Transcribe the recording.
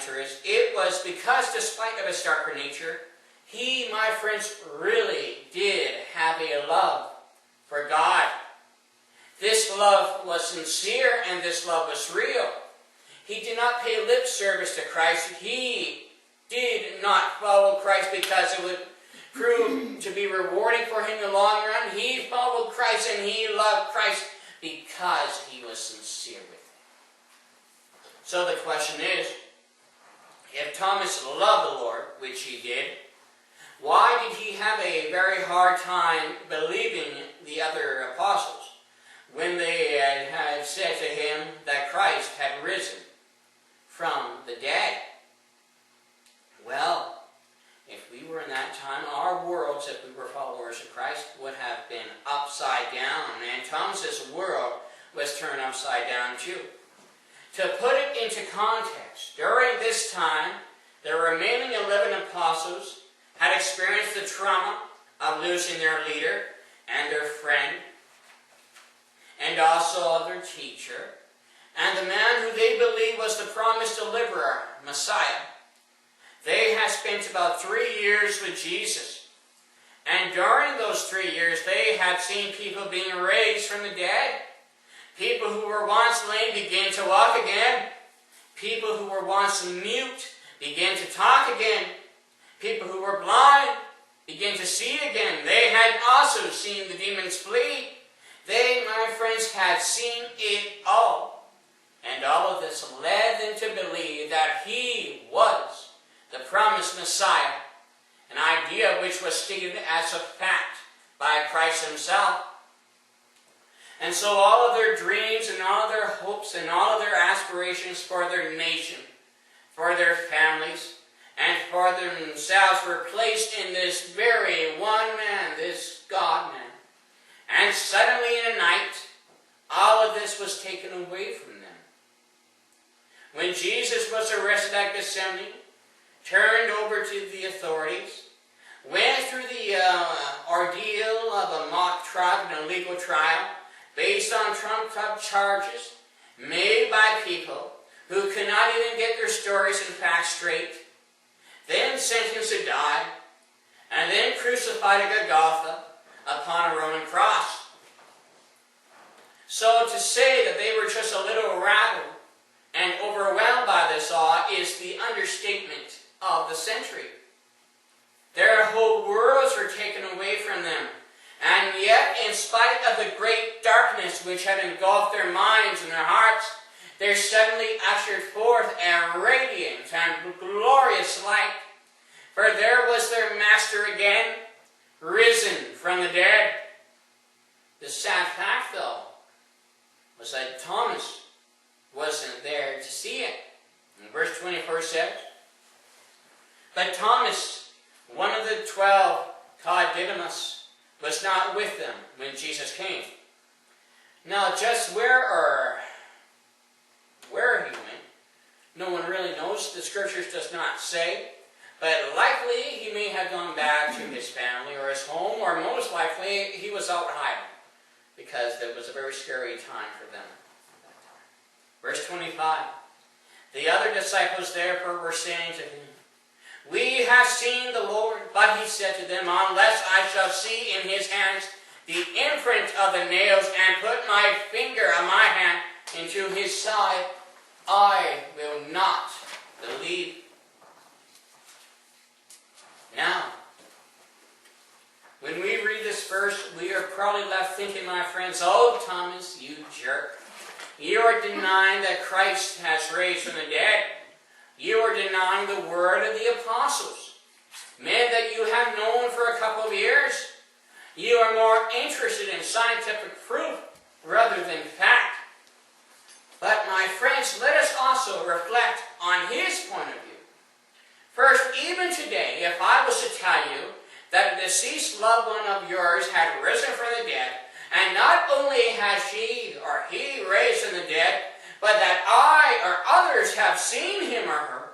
answer is, it was because despite of his darker nature, he, my friends, really did have a love for God. This love was sincere and this love was real. He did not pay lip service to Christ. He did not follow Christ because it would prove to be rewarding for him in the long run. He followed Christ and he loved Christ because he was sincere with him. So the question is, if Thomas loved the Lord, which he did, why did he have a very hard time believing the other apostles when they had said to him that Christ had risen from the dead? Well, if we were in that time, our worlds, if we were followers of Christ, would have been upside down. And Thomas's world was turned upside down too. To put it into context, during this time, the remaining 11 apostles had experienced the trauma of losing their leader and their friend, and also of their teacher, and the man who they believed was the promised deliverer, Messiah. They had spent about 3 years with Jesus. And during those 3 years, they had seen people being raised from the dead. People who were once lame began to walk again. People who were once mute began to talk again. People who were blind began to see again. They had also seen the demons flee. They, my friends, had seen it all. And all of this led them to believe that he was the promised Messiah, an idea which was stated as a fact by Christ himself. And so all of their dreams and all of their hopes and all of their aspirations for their nation, for their families, and for themselves were placed in this very one man, this God-man. And suddenly in a night, all of this was taken away from them. When Jesus was arrested at Gethsemane, turned over to the authorities, went through the ordeal of a mock trial and a legal trial based on trumped-up charges made by people who could not even get their stories and facts straight, then sentenced to die, and then crucified at Golgotha upon a Roman cross. So to say that they were just a little rattled and overwhelmed by this awe is the understatement of the century. Their whole worlds were taken away from them. And yet, in spite of the great darkness which had engulfed their minds and their hearts, there suddenly ushered forth a radiant and glorious light. For there was their Master again, risen from the dead. The sad fact, though, was that Thomas wasn't there to see it. And verse 24 says, "But Thomas, one of the 12, called Didymus, was not with them when Jesus came." Now, just where he went, no one really knows. The Scriptures does not say. But likely he may have gone back to his family or his home, or most likely he was out hiding, because it was a very scary time for them at that time. Verse 25. The other disciples therefore were saying to him, "We have seen the Lord." But he said to them, "Unless I shall see in his hands the imprint of the nails, and put my finger on my hand into his side, I will not believe." Now, when we read this verse, we are probably left thinking, my friends, "Oh, Thomas, you jerk. You are denying that Christ has raised from the dead. You are denying the word of the apostles, men that you have known for a couple of years. You are more interested in scientific proof rather than fact." But, my friends, let us also reflect on his point of view. First, even today, if I was to tell you that a deceased loved one of yours had risen from the dead, and not only has she or he raised from the dead, but that I or others have seen him or her,